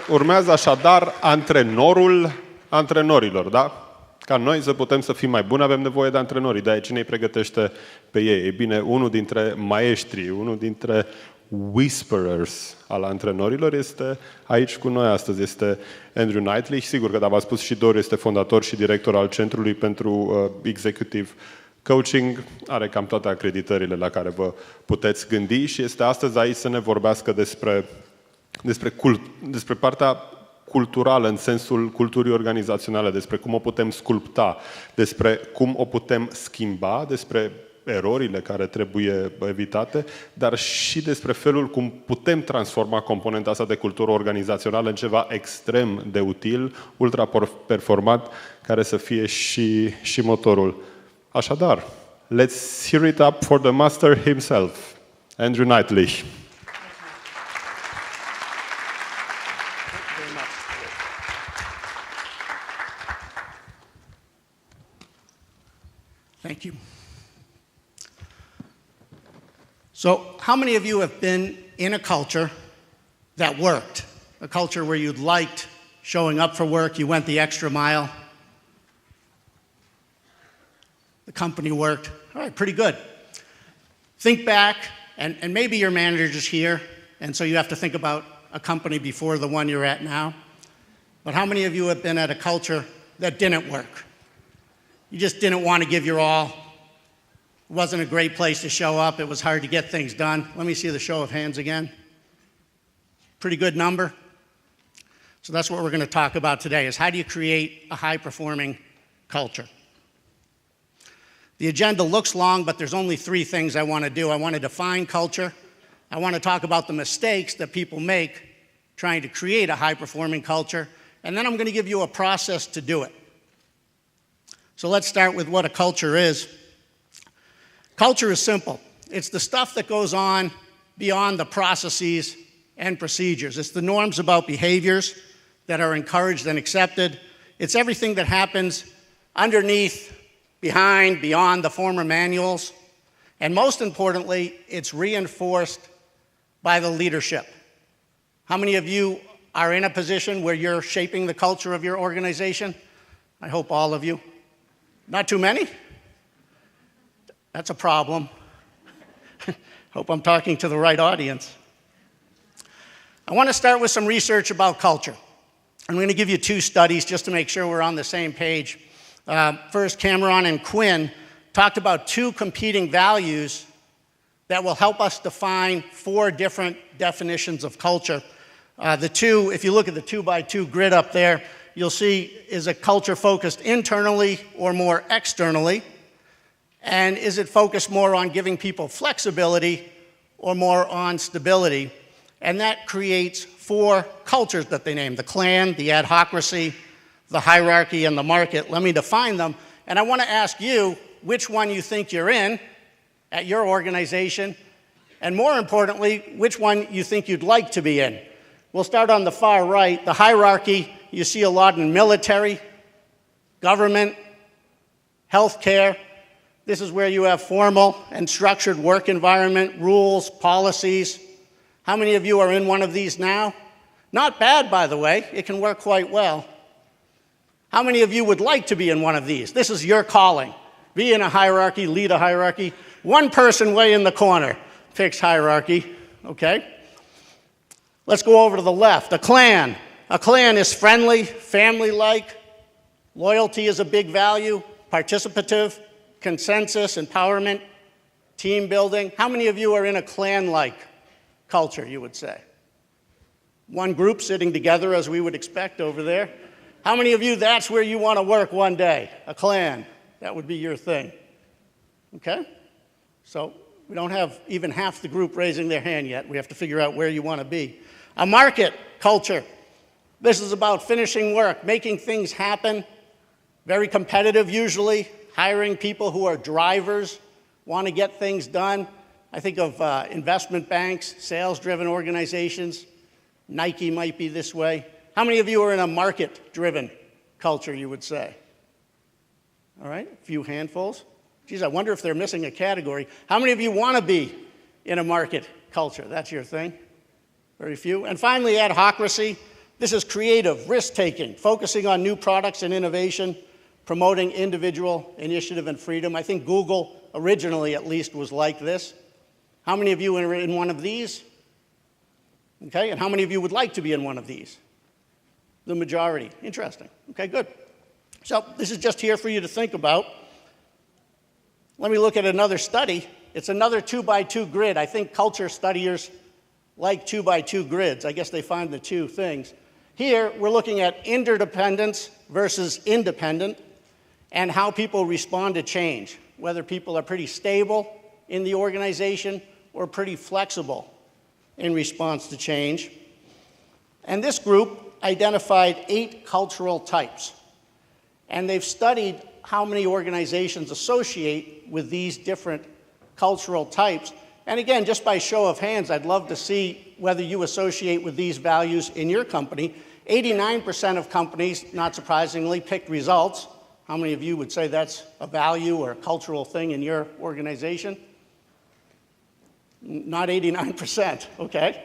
urmează așadar antrenorul antrenorilor, da? Ca noi să putem să fim mai buni, avem nevoie de antrenorii. De-aia cine îi pregătește pe ei? Ei bine, unul dintre maestri, unul dintre whisperers al antrenorilor este aici cu noi astăzi. Este Andrew Neitlich. Sigur că, dar v-a spus și Doru, este fondator și director al Centrului pentru Executive Coaching. Are cam toate acreditările la care vă puteți gândi și este astăzi aici să ne vorbească despre partea culturală, în sensul culturii organizaționale, despre cum o putem sculpta, despre cum o putem schimba, despre erorile care trebuie evitate, dar și despre felul cum putem transforma componenta asta de cultură organizațională în ceva extrem de util, ultra-performant, care să fie și motorul. Așadar, let's hear it up for the master himself, Andrew Neitlich. Thank you. So, how many of you have been in a culture that worked? A culture where you'd liked showing up for work, you went the extra mile. The company worked. All right, pretty good. Think back, and maybe your manager is here, and so you have to think about a company before the one you're at now. But how many of you have been at a culture that didn't work? You just didn't want to give your all. It wasn't a great place to show up. It was hard to get things done. Let me see the show of hands again. Pretty good number. So that's what we're going to talk about today, is how do you create a high-performing culture? The agenda looks long, but there's only 3 things I want to do. I want to define culture. I want to talk about the mistakes that people make trying to create a high-performing culture. And then I'm going to give you a process to do it. So let's start with what a culture is. Culture is simple. It's the stuff that goes on beyond the processes and procedures. It's the norms about behaviors that are encouraged and accepted. It's everything that happens underneath, behind, beyond the former manuals. And most importantly, it's reinforced by the leadership. How many of you are in a position where you're shaping the culture of your organization? I hope all of you. Not too many? That's a problem. Hope I'm talking to the right audience. I want to start with some research about culture. I'm going to give you 2 studies just to make sure we're on the same page. First, Cameron and Quinn talked about 2 competing values that will help us define 4 different definitions of culture. The 2, if you look at the 2x2 grid up there, you'll see, is a culture focused internally or more externally? And is it focused more on giving people flexibility or more on stability? And that creates 4 cultures that they name: the clan, the adhocracy, the hierarchy, and the market. Let me define them. And I want to ask you which one you think you're in at your organization, and more importantly, which one you think you'd like to be in. We'll start on the far right. The hierarchy, you see a lot in military, government, healthcare. This is where you have formal and structured work environment, rules, policies. How many of you are in one of these now? Not bad, by the way. It can work quite well. How many of you would like to be in one of these? This is your calling. Be in a hierarchy, lead a hierarchy. One person way in the corner picks hierarchy, okay? Let's go over to the left. A clan. A clan is friendly, family-like. Loyalty is a big value. Participative, consensus, empowerment, team building. How many of you are in a clan-like culture, you would say? One group sitting together, as we would expect over there. How many of you, that's where you want to work one day? A clan. That would be your thing. Okay? So we don't have even half the group raising their hand yet. We have to figure out where you want to be. A market culture. This is about finishing work, making things happen. Very competitive usually. Hiring people who are drivers, want to get things done. I think of investment banks, sales-driven organizations. Nike might be this way. How many of you are in a market-driven culture, you would say? All right, a few handfuls. Geez, I wonder if they're missing a category. How many of you want to be in a market culture? That's your thing. Very few. And finally, adhocracy. This is creative, risk-taking, focusing on new products and innovation, promoting individual initiative and freedom. I think Google, originally at least, was like this. How many of you are in one of these? Okay, and how many of you would like to be in one of these? The majority. Interesting. Okay, good. So this is just here for you to think about. Let me look at another study. It's another 2x2 grid. I think culture studiers like 2x2 grids. I guess they find the two things. Here, we're looking at interdependence versus independent and how people respond to change, whether people are pretty stable in the organization or pretty flexible in response to change. And this group identified 8 cultural types. And they've studied how many organizations associate with these different cultural types. And again, just by show of hands, I'd love to see whether you associate with these values in your company. 89% of companies, not surprisingly, picked results. How many of you would say that's a value or a cultural thing in your organization? Not 89%, okay.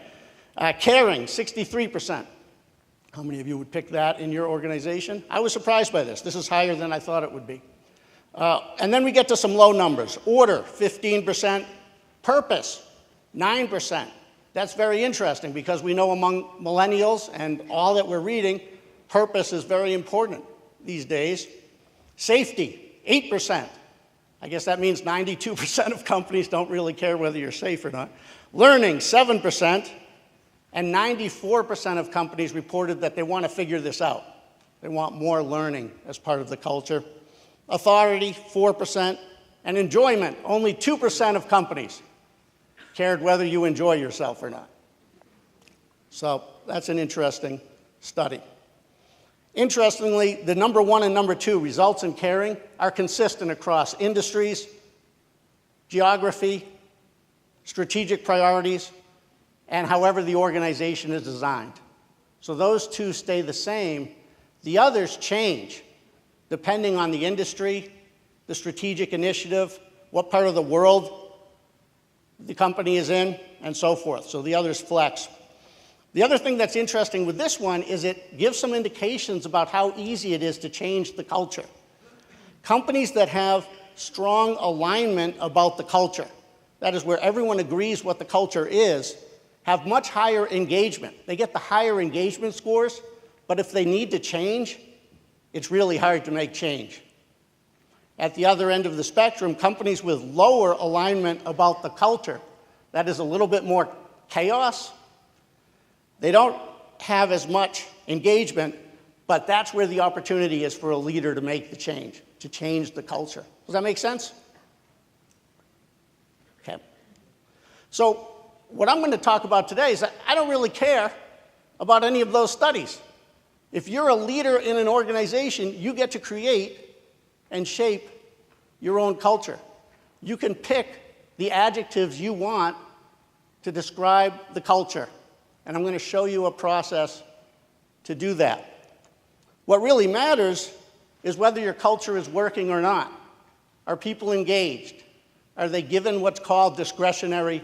Caring, 63%. How many of you would pick that in your organization? I was surprised by this. This is higher than I thought it would be. And then we get to some low numbers. Order, 15%. Purpose, 9%. That's very interesting because we know among millennials and all that we're reading, purpose is very important these days. Safety, 8%. I guess that means 92% of companies don't really care whether you're safe or not. Learning, 7%. And 94% of companies reported that they want to figure this out. They want more learning as part of the culture. Authority, 4%. And enjoyment, only 2% of companies cared whether you enjoy yourself or not. So that's an interesting study. Interestingly, the number 1 and number 2, results and caring, are consistent across industries, geography, strategic priorities, and however the organization is designed. So those 2 stay the same. The others change depending on the industry, the strategic initiative, what part of the world the company is in, and so forth. So the others flex. The other thing that's interesting with this one is it gives some indications about how easy it is to change the culture. Companies that have strong alignment about the culture, that is where everyone agrees what the culture is, have much higher engagement. They get the higher engagement scores, but if they need to change, it's really hard to make change. At the other end of the spectrum, companies with lower alignment about the culture, that is a little bit more chaos, they don't have as much engagement, but that's where the opportunity is for a leader to make the change, to change the culture. Does that make sense? Okay. So what I'm going to talk about today is that I don't really care about any of those studies. If you're a leader in an organization, you get to create and shape your own culture. You can pick the adjectives you want to describe the culture. And I'm going to show you a process to do that. What really matters is whether your culture is working or not. Are people engaged? Are they given what's called discretionary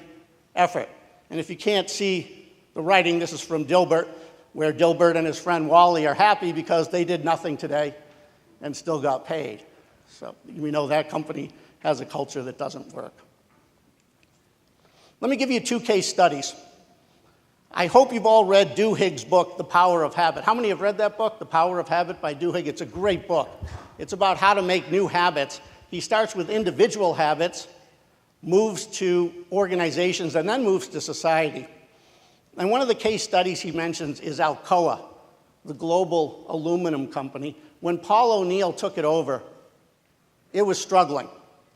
effort? And if you can't see the writing, this is from Dilbert, where Dilbert and his friend Wally are happy because they did nothing today and still got paid. So we know that company has a culture that doesn't work. Let me give you 2 case studies. I hope you've all read Duhigg's book, The Power of Habit. How many have read that book, The Power of Habit by Duhigg? It's a great book. It's about how to make new habits. He starts with individual habits, moves to organizations, and then moves to society. And one of the case studies he mentions is Alcoa, the global aluminum company. When Paul O'Neill took it over, it was struggling.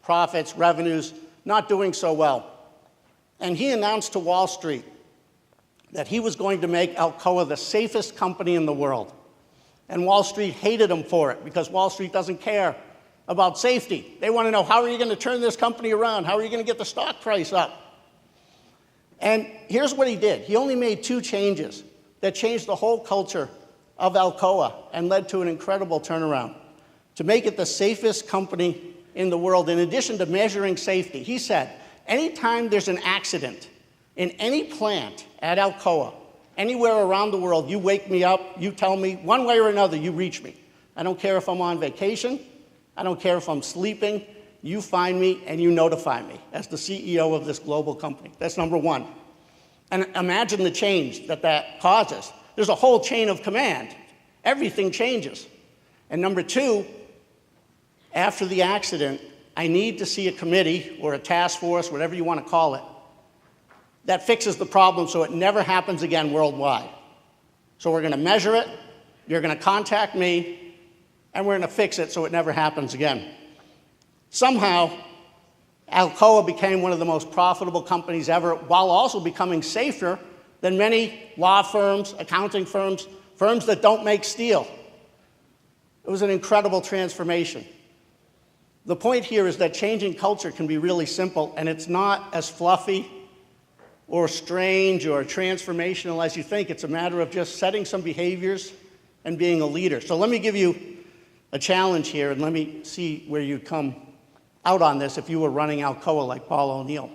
Profits, revenues, not doing so well. And he announced to Wall Street that he was going to make Alcoa the safest company in the world. And Wall Street hated him for it because Wall Street doesn't care about safety. They want to know, how are you going to turn this company around? How are you going to get the stock price up? And here's what he did. He only made 2 changes that changed the whole culture of Alcoa and led to an incredible turnaround. To make it the safest company in the world, in addition to measuring safety, he said, anytime there's an accident in any plant at Alcoa, Anywhere around the world, you wake me up, you tell me, one way or another, you reach me. I don't care if I'm on vacation. I don't care if I'm sleeping. You find me and you notify me as the CEO of this global company. That's number one. And imagine the change that that causes. There's a whole chain of command. Everything changes. And number two, after the accident, I need to see a committee or a task force, whatever you want to call it, that fixes the problem so it never happens again worldwide. So we're going to measure it, you're going to contact me, and we're going to fix it so it never happens again. Somehow, Alcoa became one of the most profitable companies ever, while also becoming safer than many law firms, accounting firms, firms that don't make steel. It was an incredible transformation. The point here is that changing culture can be really simple, and it's not as fluffy or strange or transformational as you think. It's a matter of just setting some behaviors and being a leader. So let me give you a challenge here, and let me see where you'd come out on this if you were running Alcoa like Paul O'Neill.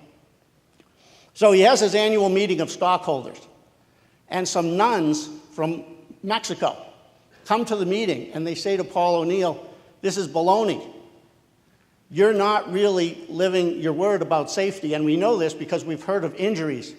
So he has his annual meeting of stockholders, and some nuns from Mexico come to the meeting, and they say to Paul O'Neill, "This is baloney. You're not really living your word about safety," and we know this because we've heard of injuries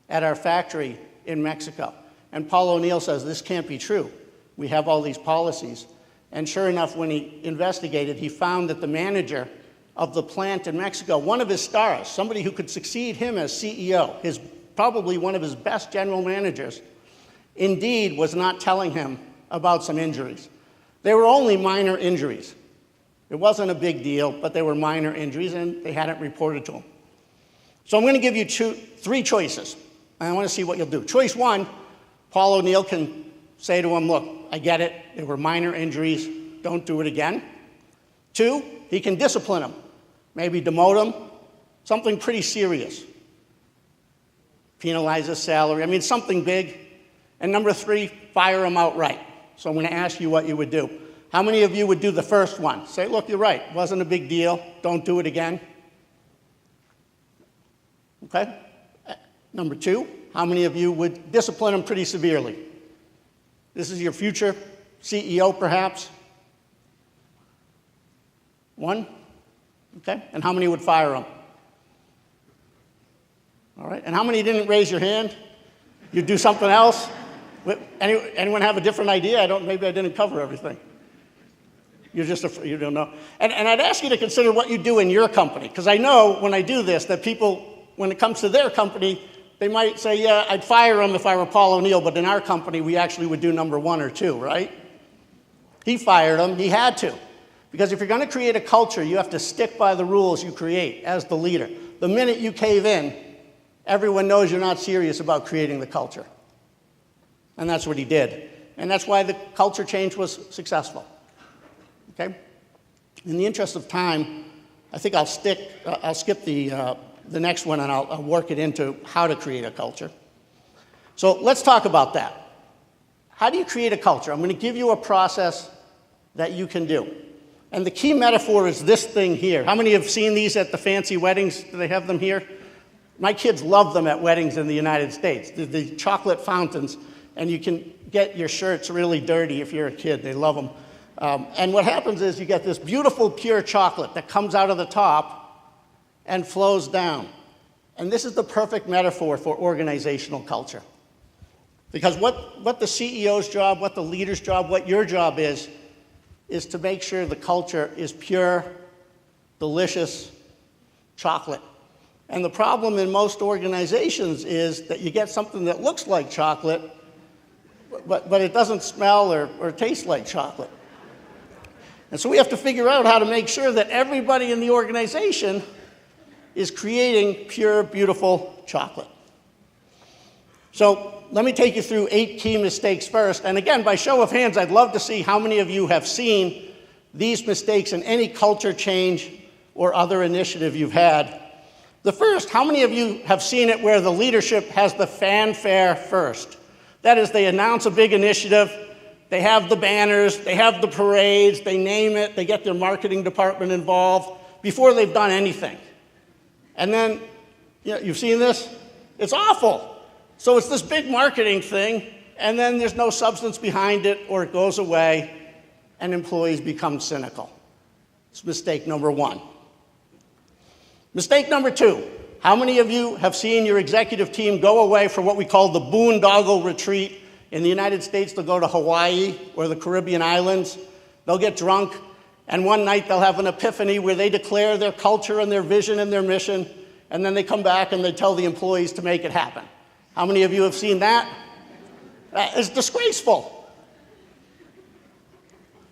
at our factory in Mexico. And Paul O'Neill says, "This can't be true. We have all these policies." And sure enough, when he investigated, he found that the manager of the plant in Mexico, one of his stars, somebody who could succeed him as CEO, probably one of his best general managers, indeed was not telling him about some injuries. They were only minor injuries. It wasn't a big deal, but they were minor injuries, and they hadn't reported to him. So I'm going to give you three choices, and I want to see what you'll do. Choice one, Paul O'Neill can say to him, "Look, I get it. They were minor injuries. Don't do it again." Two, he can discipline him, maybe demote him, something pretty serious. Penalize his salary. I mean, something big. And number three, fire him outright. So I'm going to ask you what you would do. How many of you would do the first one? Say, "Look, you're right. Wasn't a big deal. Don't do it again." Okay? Number two, how many of you would discipline him pretty severely? This is your future CEO, perhaps. One? Okay. And how many would fire him? All right. And how many didn't raise your hand? You'd do something else? Anyone have a different idea? Maybe I didn't cover everything. You're just you don't know. And I'd ask you to consider what you do in your company, because I know when I do this that people, when it comes to their company, they might say, "Yeah, I'd fire him if I were Paul O'Neill, but in our company, we actually would do number one or two," right? He fired him. He had to. Because if you're going to create a culture, you have to stick by the rules you create as the leader. The minute you cave in, everyone knows you're not serious about creating the culture. And that's what he did. And that's why the culture change was successful. Okay? In the interest of time, I think I'll skip the next one, and I'll work it into how to create a culture. So let's talk about that. How do you create a culture? I'm going to give you a process that you can do. And the key metaphor is this thing here. How many have seen these at the fancy weddings? Do they have them here? My kids love them at weddings in the United States. The chocolate fountains, and you can get your shirts really dirty if you're a kid. They love them. And what happens is you get this beautiful pure chocolate that comes out of the top and flows down. And this is the perfect metaphor for organizational culture. Because what the CEO's job, what the leader's job, what your job is to make sure the culture is pure, delicious chocolate. And the problem in most organizations is that you get something that looks like chocolate, but it doesn't smell or taste like chocolate. And so we have to figure out how to make sure that everybody in the organization is creating pure, beautiful chocolate. So let me take you through 8 key mistakes first. And again, by show of hands, I'd love to see how many of you have seen these mistakes in any culture change or other initiative you've had. The first, how many of you have seen it where the leadership has the fanfare first? That is, they announce a big initiative, they have the banners, they have the parades, they name it, they get their marketing department involved before they've done anything. And then, you've seen this? It's awful. So it's this big marketing thing, and then there's no substance behind it, or it goes away, and employees become cynical. It's mistake number one. Mistake number two. How many of you have seen your executive team go away for what we call the boondoggle retreat? In the United States, they'll go to Hawaii or the Caribbean islands. They'll get drunk, and one night they'll have an epiphany where they declare their culture and their vision and their mission, and then they come back and they tell the employees to make it happen. How many of you have seen that? That is disgraceful.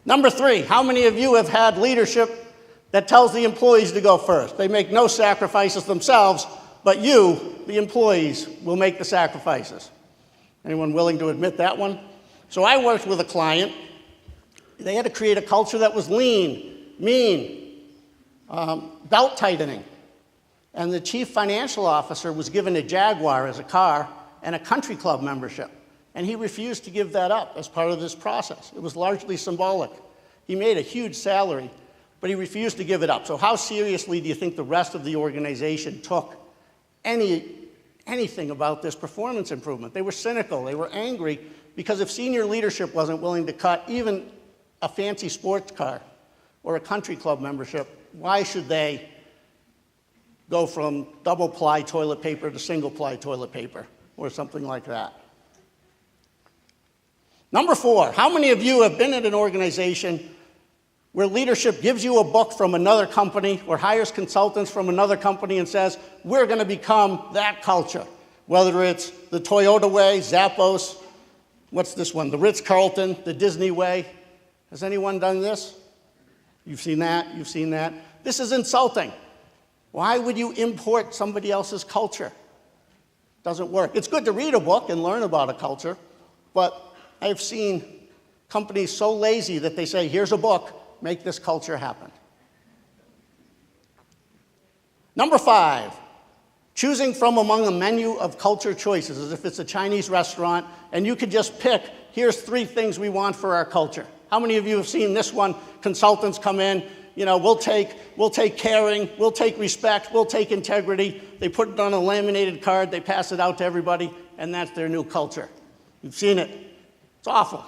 Number three, how many of you have had leadership that tells the employees to go first? They make no sacrifices themselves, but you, the employees, will make the sacrifices. Anyone willing to admit that one? So I worked with a client. They had to create a culture that was lean, mean, belt tightening. And the chief financial officer was given a Jaguar as a car and a country club membership. And he refused to give that up as part of this process. It was largely symbolic. He made a huge salary, but he refused to give it up. So how seriously do you think the rest of the organization took anything about this performance improvement? They were cynical. They were angry because if senior leadership wasn't willing to cut even a fancy sports car or a country club membership, why should they go from double-ply toilet paper to single-ply toilet paper or something like that? Number four, how many of you have been at an organization where leadership gives you a book from another company or hires consultants from another company and says, we're going to become that culture, whether it's the Toyota way, Zappos, what's this one, the Ritz-Carlton, the Disney way? Has anyone done this? You've seen that, you've seen that. This is insulting. Why would you import somebody else's culture? Doesn't work. It's good to read a book and learn about a culture, but I've seen companies so lazy that they say, here's a book, make this culture happen. Number five, choosing from among a menu of culture choices, as if it's a Chinese restaurant, and you could just pick, here's 3 things we want for our culture. How many of you have seen this one? Consultants come in, we'll take caring, we'll take respect, we'll take integrity. They put it on a laminated card, they pass it out to everybody, and that's their new culture. You've seen it. It's awful.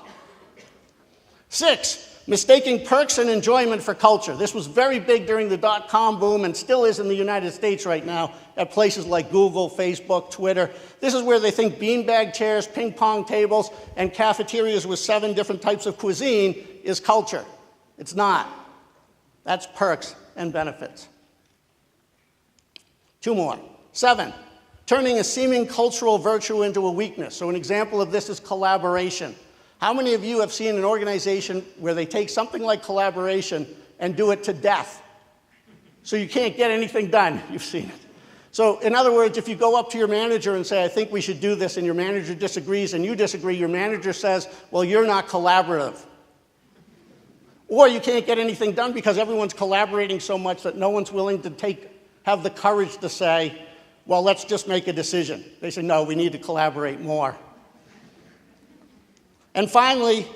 6, mistaking perks and enjoyment for culture. This was very big during the dot-com boom and still is in the United States right now at places like Google, Facebook, Twitter. This is where they think beanbag chairs, ping pong tables, and cafeterias with 7 different types of cuisine is culture. It's not. That's perks and benefits. 2 more. 7, turning a seeming cultural virtue into a weakness. So an example of this is collaboration. How many of you have seen an organization where they take something like collaboration and do it to death? So you can't get anything done. You've seen it. So in other words, if you go up to your manager and say, I think we should do this, and your manager disagrees and you disagree, your manager says, well, you're not collaborative. Or you can't get anything done because everyone's collaborating so much that no one's willing to have the courage to say, well, let's just make a decision. They say, no, we need to collaborate more. And finally,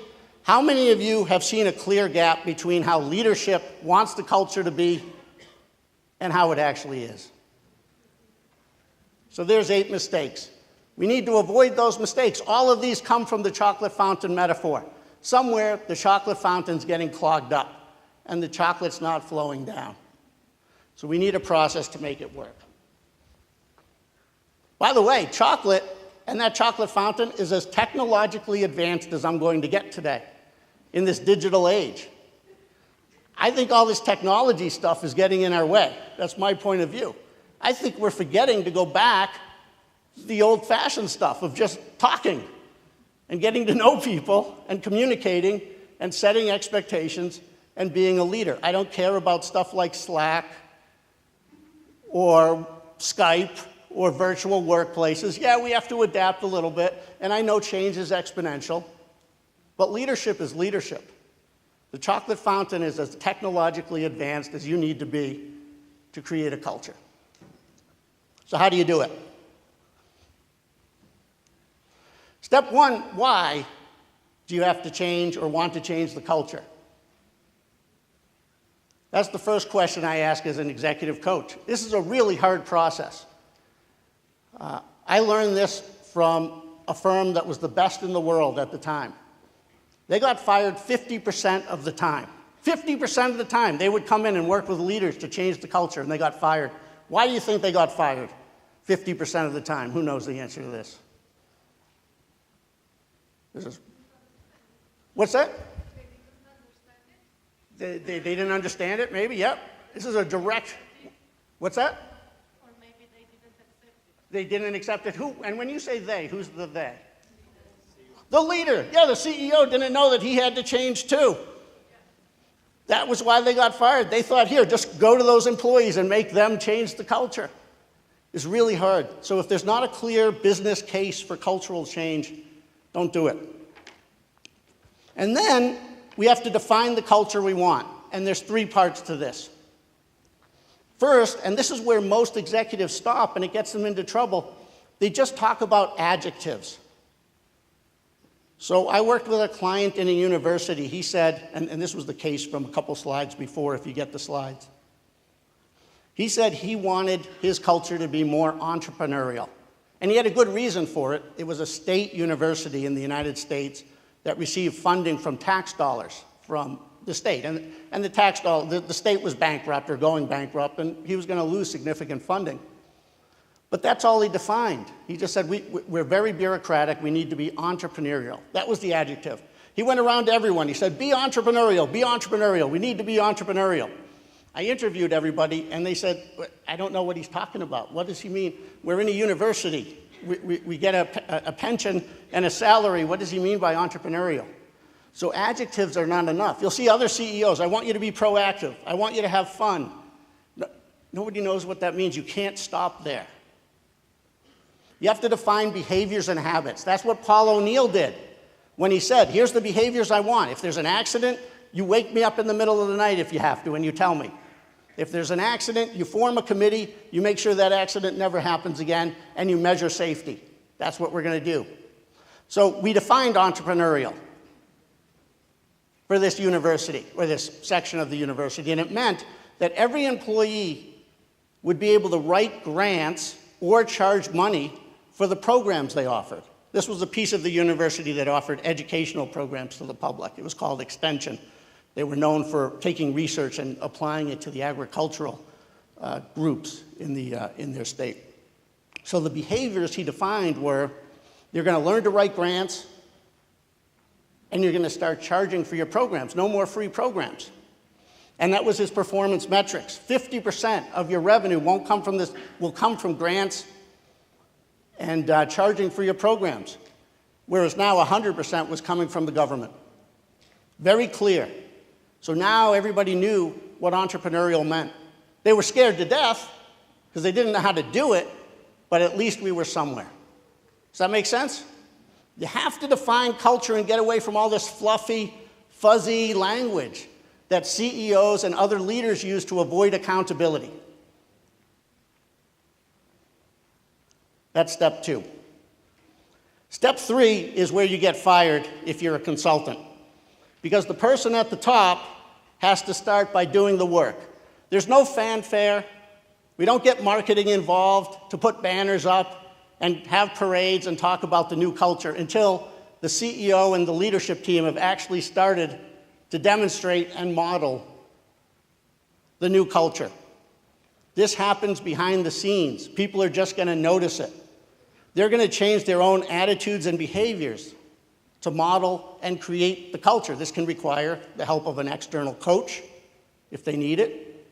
how many of you have seen a clear gap between how leadership wants the culture to be and how it actually is? So there's 8 mistakes. We need to avoid those mistakes. All of these come from the chocolate fountain metaphor. Somewhere, the chocolate fountain's getting clogged up, and the chocolate's not flowing down. So we need a process to make it work. By the way, chocolate and that chocolate fountain is as technologically advanced as I'm going to get today in this digital age. I think all this technology stuff is getting in our way. That's my point of view. I think we're forgetting to go back to the old-fashioned stuff of just talking and getting to know people and communicating and setting expectations and being a leader. I don't care about stuff like Slack or Skype or virtual workplaces. Yeah, we have to adapt a little bit, and I know change is exponential, but leadership is leadership. The chocolate fountain is as technologically advanced as you need to be to create a culture. So how do you do it? Step 1, why do you have to change or want to change the culture? That's the first question I ask as an executive coach. This is a really hard process. I learned this from a firm that was the best in the world at the time. They got fired 50% of the time. 50% of the time, they would come in and work with leaders to change the culture, and they got fired. Why do you think they got fired 50% of the time? Who knows the answer to this? What's that? They didn't understand it, maybe, yep. This is a direct, what's that? Or maybe they didn't accept it. They didn't accept it. Who? And when you say they, who's the they? The leader. Yeah, the CEO didn't know that he had to change too. That was why they got fired. They thought, here, just go to those employees and make them change the culture. It's really hard. So if there's not a clear business case for cultural change, don't do it. And then we have to define the culture we want. And there's 3 parts to this. First, and this is where most executives stop and it gets them into trouble, they just talk about adjectives. So I worked with a client in a university. He said, and this was the case from a couple slides before, if you get the slides. He said he wanted his culture to be more entrepreneurial. And he had a good reason for it. It was a state university in the United States that received funding from tax dollars from the state. And the tax dollar, the state was bankrupt or going bankrupt, and he was going to lose significant funding. But that's all he defined. He just said, we're very bureaucratic, we need to be entrepreneurial. That was the adjective. He went around to everyone, he said, be entrepreneurial, we need to be entrepreneurial. I interviewed everybody, and they said, I don't know what he's talking about. What does he mean? We're in a university. We get a pension and a salary. What does he mean by entrepreneurial? So adjectives are not enough. You'll see other CEOs, I want you to be proactive. I want you to have fun. Nobody knows what that means. You can't stop there. You have to define behaviors and habits. That's what Paul O'Neill did when he said, here's the behaviors I want. If there's an accident, you wake me up in the middle of the night if you have to, and you tell me. If there's an accident, you form a committee, you make sure that accident never happens again, and you measure safety. That's what we're going to do. So we defined entrepreneurial for this university, or this section of the university, and it meant that every employee would be able to write grants or charge money for the programs they offered. This was a piece of the university that offered educational programs to the public. It was called Extension. They were known for taking research and applying it to the agricultural groups in their state. So the behaviors he defined were, you're going to learn to write grants, and you're going to start charging for your programs. No more free programs. And that was his performance metrics. 50% of your revenue will come from grants and charging for your programs, whereas now 100% was coming from the government. Very clear. So now everybody knew what entrepreneurial meant. They were scared to death because they didn't know how to do it, but at least we were somewhere. Does that make sense? You have to define culture and get away from all this fluffy, fuzzy language that CEOs and other leaders use to avoid accountability. That's step 2. Step 3 is where you get fired if you're a consultant, because the person at the top has to start by doing the work. There's no fanfare. We don't get marketing involved to put banners up and have parades and talk about the new culture until the CEO and the leadership team have actually started to demonstrate and model the new culture. This happens behind the scenes. People are just going to notice it. They're going to change their own attitudes and behaviors to model and create the culture. This can require the help of an external coach if they need it.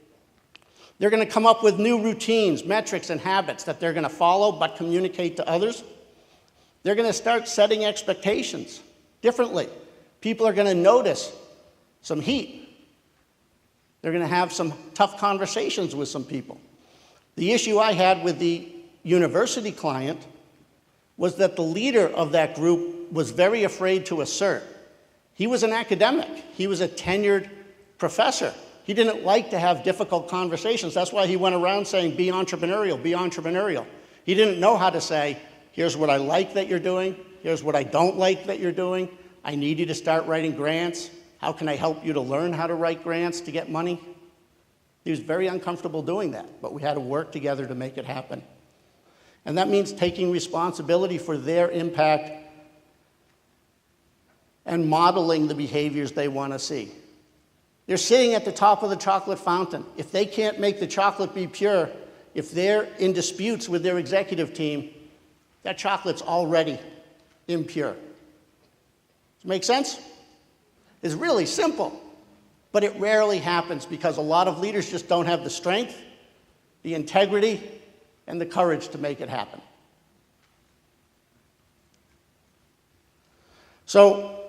They're going to come up with new routines, metrics, and habits that they're going to follow but communicate to others. They're going to start setting expectations differently. People are going to notice some heat. They're going to have some tough conversations with some people. The issue I had with the university client was that the leader of that group was very afraid to assert. He was an academic. He was a tenured professor. He didn't like to have difficult conversations. That's why he went around saying, be entrepreneurial, be entrepreneurial. He didn't know how to say, here's what I like that you're doing, here's what I don't like that you're doing, I need you to start writing grants, how can I help you to learn how to write grants to get money? He was very uncomfortable doing that, but we had to work together to make it happen. And that means taking responsibility for their impact and modeling the behaviors they want to see. They're sitting at the top of the chocolate fountain. If they can't make the chocolate be pure, if they're in disputes with their executive team, that chocolate's already impure. Does it make sense? It's really simple, but it rarely happens because a lot of leaders just don't have the strength, the integrity, and the courage to make it happen. So,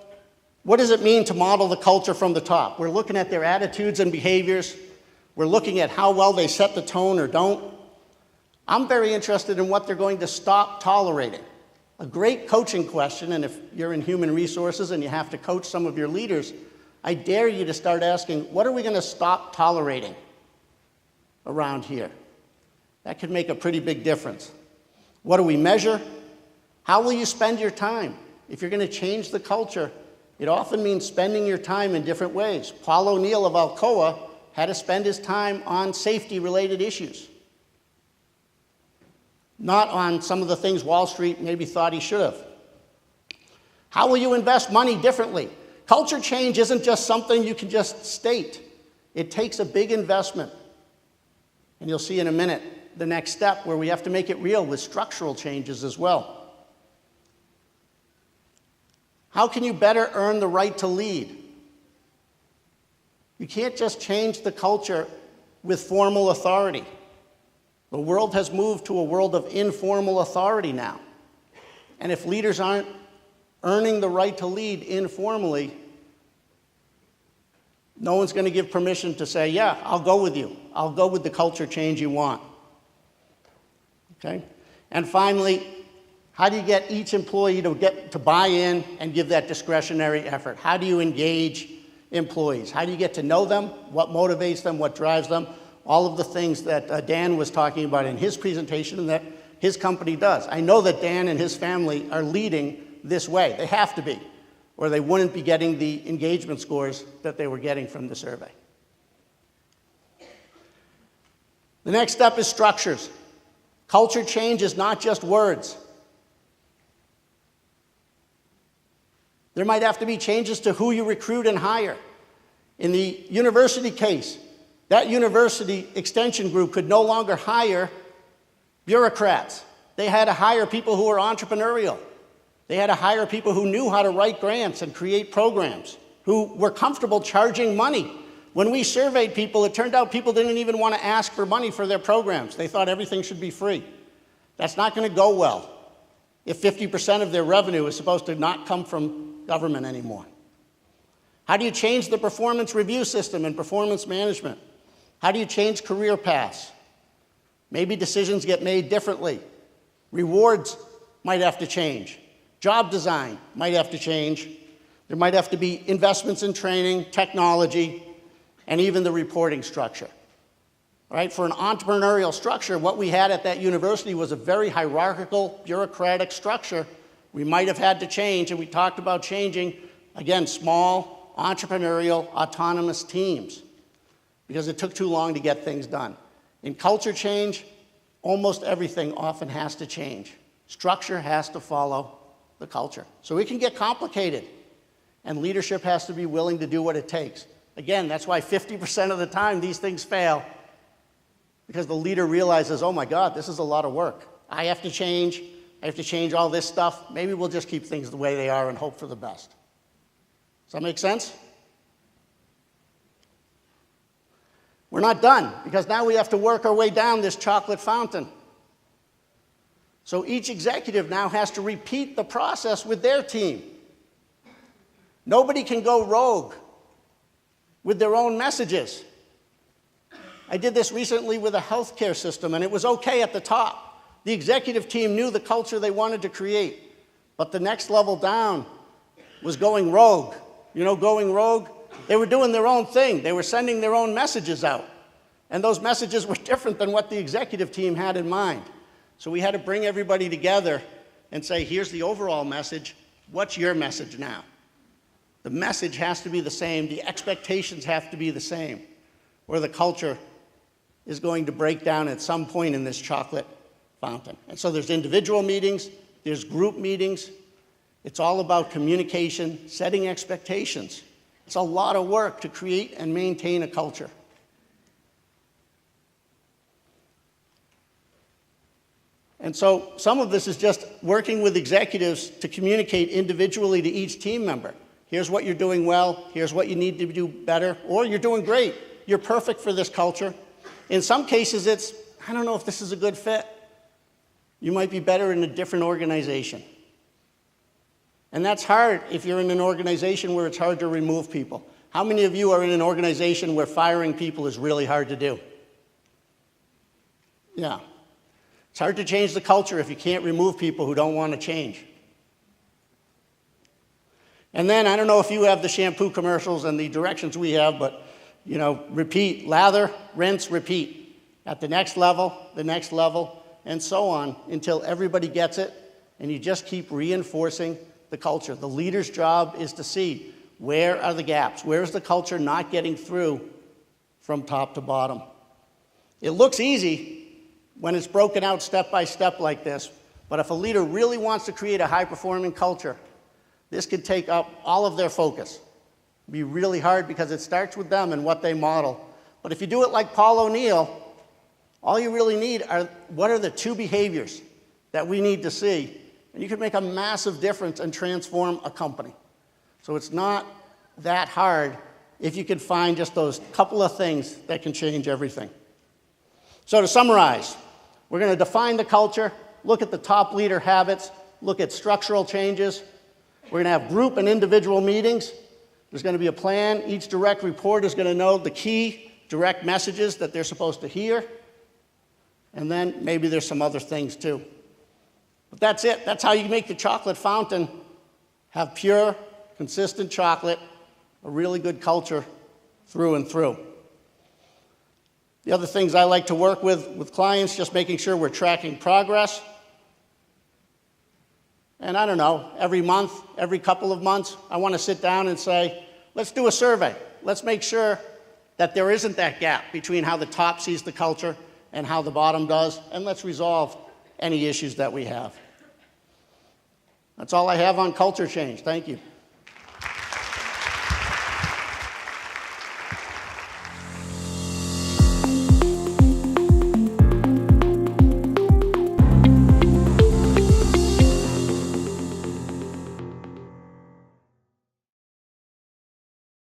what does it mean to model the culture from the top? We're looking at their attitudes and behaviors. We're looking at how well they set the tone or don't. I'm very interested in what they're going to stop tolerating. A great coaching question, and if you're in human resources and you have to coach some of your leaders, I dare you to start asking, what are we going to stop tolerating around here? That could make a pretty big difference. What do we measure? How will you spend your time? If you're going to change the culture, it often means spending your time in different ways. Paul O'Neill of Alcoa had to spend his time on safety-related issues, not on some of the things Wall Street maybe thought he should have. How will you invest money differently? Culture change isn't just something you can just state. It takes a big investment. And you'll see in a minute the next step where we have to make it real with structural changes as well. How can you better earn the right to lead? You can't just change the culture with formal authority. The world has moved to a world of informal authority now. And if leaders aren't earning the right to lead informally, no one's going to give permission to say, yeah, I'll go with you. I'll go with the culture change you want. Okay? And finally, how do you get each employee to buy in and give that discretionary effort? How do you engage employees? How do you get to know them? What motivates them? What drives them? All of the things that Dan was talking about in his presentation and that his company does. I know that Dan and his family are leading this way. They have to be, or they wouldn't be getting the engagement scores that they were getting from the survey. The next step is structures. Culture change is not just words. There might have to be changes to who you recruit and hire. In the university case, that university extension group could no longer hire bureaucrats. They had to hire people who were entrepreneurial. They had to hire people who knew how to write grants and create programs, who were comfortable charging money. When we surveyed people, it turned out people didn't even want to ask for money for their programs. They thought everything should be free. That's not going to go well if 50% of their revenue is supposed to not come from government anymore. How do you change the performance review system and performance management? How do you change career paths? Maybe decisions get made differently. Rewards might have to change. Job design might have to change. There might have to be investments in training, technology, and even the reporting structure. All right, for an entrepreneurial structure, what we had at that university was a very hierarchical, bureaucratic structure. We might have had to change, and we talked about changing, again, small, entrepreneurial, autonomous teams, because it took too long to get things done. In culture change, almost everything often has to change. Structure has to follow the culture. So it can get complicated, and leadership has to be willing to do what it takes. Again, that's why 50% of the time these things fail, because the leader realizes, oh my God, this is a lot of work. I have to change all this stuff. Maybe we'll just keep things the way they are and hope for the best. Does that make sense? We're not done, because now we have to work our way down this chocolate fountain. So each executive now has to repeat the process with their team. Nobody can go rogue with their own messages. I did this recently with a healthcare system, and it was okay at the top. The executive team knew the culture they wanted to create, but the next level down was going rogue. You know, going rogue? They were doing their own thing. They were sending their own messages out, and those messages were different than what the executive team had in mind. So we had to bring everybody together and say, here's the overall message. What's your message now? The message has to be the same. The expectations have to be the same, or the culture is going to break down at some point in this chocolate fountain. And so there's individual meetings, there's group meetings. It's all about communication, setting expectations. It's a lot of work to create and maintain a culture. And so some of this is just working with executives to communicate individually to each team member. Here's what you're doing well, here's what you need to do better, or you're doing great, you're perfect for this culture. In some cases it's, I don't know if this is a good fit. You might be better in a different organization. And that's hard if you're in an organization where it's hard to remove people. How many of you are in an organization where firing people is really hard to do? Yeah. It's hard to change the culture if you can't remove people who don't want to change. And then, I don't know if you have the shampoo commercials and the directions we have, but, you know, repeat, lather, rinse, repeat. At the next level, and so on, until everybody gets it, and you just keep reinforcing the culture. The leader's job is to see where are the gaps, where's the culture not getting through from top to bottom. It looks easy when it's broken out step by step like this, but if a leader really wants to create a high-performing culture, this could take up all of their focus. It'd be really hard because it starts with them and what they model. But if you do it like Paul O'Neill, all you really need are, what are the 2 behaviors that we need to see? And you can make a massive difference and transform a company. So it's not that hard if you can find just those couple of things that can change everything. So to summarize, we're going to define the culture, look at the top leader habits, look at structural changes. We're going to have group and individual meetings. There's going to be a plan. Each direct report is going to know the key direct messages that they're supposed to hear. And then maybe there's some other things too. But that's it. That's how you make the chocolate fountain have pure, consistent chocolate, a really good culture through and through. The other things I like to work with clients, just making sure we're tracking progress. And I don't know, every month, every couple of months, I want to sit down and say, let's do a survey. Let's make sure that there isn't that gap between how the top sees the culture and how the bottom does, and let's resolve any issues that we have. That's all I have on culture change. Thank you.